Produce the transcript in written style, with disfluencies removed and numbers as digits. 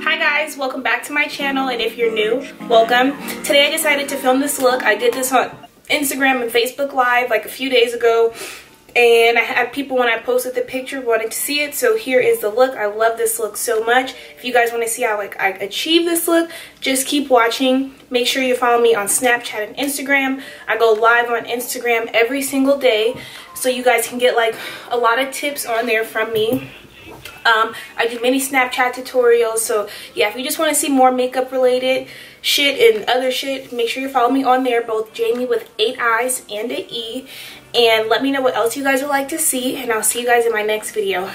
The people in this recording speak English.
Hi guys, welcome back to my channel, and if you're new, welcome. Today I decided to film this look. I did this on Instagram and Facebook Live like a few days ago, and I had people when I posted the picture wanting to see it, so here is the look. I love this look so much. If you guys want to see how I achieve this look, just keep watching. Make sure you follow me on Snapchat and Instagram. I go live on Instagram every single day, so you guys can get like a lot of tips on there from me. I do many Snapchat tutorials, so yeah, if you just want to see more makeup related shit and other shit, make sure you follow me on there, both Jamie with 8 eyes and an E, and let me know what else you guys would like to see, and I'll see you guys in my next video.